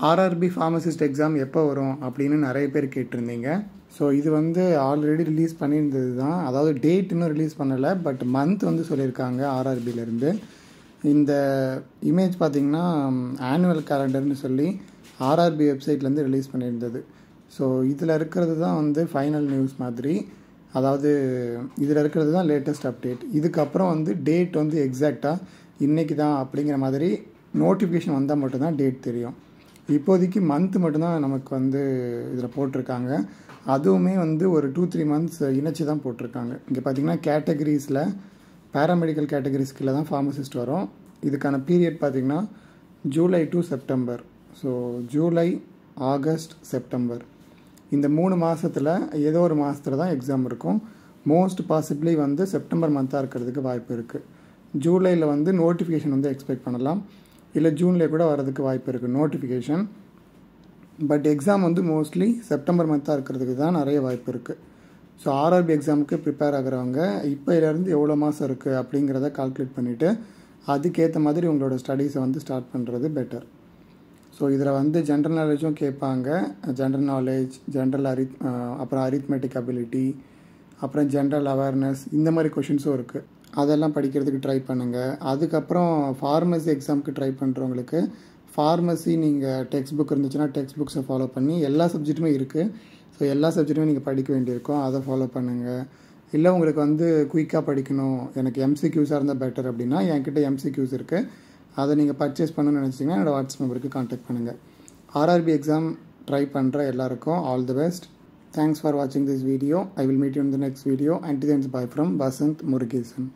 RRB pharmacist exam எப்போ வரும் அப்படின்னு நிறைய பேர் கேட்டிருந்தீங்க. ஸோ இது வந்து ஆல்ரெடி ரிலீஸ் பண்ணியிருந்தது தான். அதாவது டேட் இன்னும் ரிலீஸ் பண்ணலை, பட் மந்த் வந்து சொல்லியிருக்காங்க ஆர்ஆர்பியிலேருந்து. இந்த இமேஜ் பார்த்திங்கன்னா ஆனுவல் கேலண்டர்னு சொல்லி ஆர்ஆர்பி வெப்சைட்லேருந்து ரிலீஸ் பண்ணியிருந்தது. ஸோ இதில் இருக்கிறது தான் வந்து ஃபைனல் நியூஸ் மாதிரி. அதாவது இதில் இருக்கிறது தான் லேட்டஸ்ட் அப்டேட். இதுக்கப்புறம் வந்து டேட் வந்து எக்ஸாக்டாக இன்றைக்கி தான் அப்படிங்கிற மாதிரி நோட்டிஃபிகேஷன் வந்தால் மட்டும்தான் டேட் தெரியும். இப்போதைக்கு மந்த் மட்டும்தான் நமக்கு வந்து இதில் போட்டிருக்காங்க. அதுவுமே வந்து ஒரு 2-3 மந்த்ஸ் இணைச்சி தான் போட்டிருக்காங்க. இங்கே பார்த்திங்கன்னா கேட்டகரிஸில் பேராமெடிக்கல் கேட்டகரிஸ்கில் தான் ஃபார்மசிஸ்ட் வரும். இதுக்கான பீரியட் பார்த்திங்கன்னா July to September. So July, August, September இந்த 3 மாதத்தில் ஏதோ ஒரு மாதத்தில் தான் எக்ஸாம் இருக்கும். மோஸ்ட் பாசிபிளி வந்து செப்டம்பர் மந்த்தாக இருக்கிறதுக்கு வாய்ப்பு இருக்குது. ஜூலையில் வந்து நோட்டிஃபிகேஷன் வந்து எக்ஸ்பெக்ட் பண்ணலாம், இல்லை ஜூன்லேயே கூட வரதுக்கு வாய்ப்பு இருக்குது நோட்டிஃபிகேஷன். பட் எக்ஸாம் வந்து மோஸ்ட்லி செப்டம்பர் மந்த்தாக இருக்கிறதுக்கு தான் நிறைய வாய்ப்பு இருக்குது. ஸோ ஆர்ஆர்பி எக்ஸாமுக்கு ப்ரிப்பேர் ஆகிறவங்க இப்போலேருந்து எவ்வளோ மாதம் இருக்குது அப்படிங்கிறத கால்குலேட் பண்ணிவிட்டு அதுக்கேற்ற மாதிரி உங்களோட ஸ்டடீஸை வந்து ஸ்டார்ட் பண்ணுறது பெட்டர். ஸோ இதில் வந்து ஜென்ரல் நாலேஜும் கேட்பாங்க. ஜென்ரல் நாலேஜ், அப்புறம் அரித்மெட்டிக் அபிலிட்டி, அப்புறம் ஜென்ரல் அவேர்னஸ், இந்த மாதிரி கொஷின்ஸும் இருக்குது. அதெல்லாம் படிக்கிறதுக்கு ட்ரை பண்ணுங்கள். அதுக்கப்புறம் ஃபார்மசி எக்ஸாமுக்கு ட்ரை பண்ணுறவங்களுக்கு ஃபார்மசி நீங்கள் டெக்ஸ்ட் புக் இருந்துச்சுன்னா டெக்ஸ்ட் புக்ஸை ஃபாலோ பண்ணி எல்லா சப்ஜெக்ட்டுமே இருக்குது. ஸோ எல்லா சப்ஜெக்ட்டுமே நீங்கள் படிக்க வேண்டியிருக்கும், அதை ஃபாலோ பண்ணுங்கள். இல்லை உங்களுக்கு வந்து குயிக்காக படிக்கணும், எனக்கு எம்சிக்யூஸாக இருந்தால் பெட்டர் அப்படின்னா என்கிட்ட எம்சிக்யூஸ் இருக்குது, அதை நீங்கள் பர்ச்சேஸ் பண்ணணும்னு நினச்சிங்கன்னா என்னோடய வாட்ஸ்அப் நம்பருக்கு கான்டாக்ட் பண்ணுங்கள். ஆர்ஆர்பி எக்ஸாம் ட்ரை பண்ணுற எல்லாருக்கும் all the best. Thanks for watching this video. I will meet you in the next video. Until then, bye from Basant Murugesan.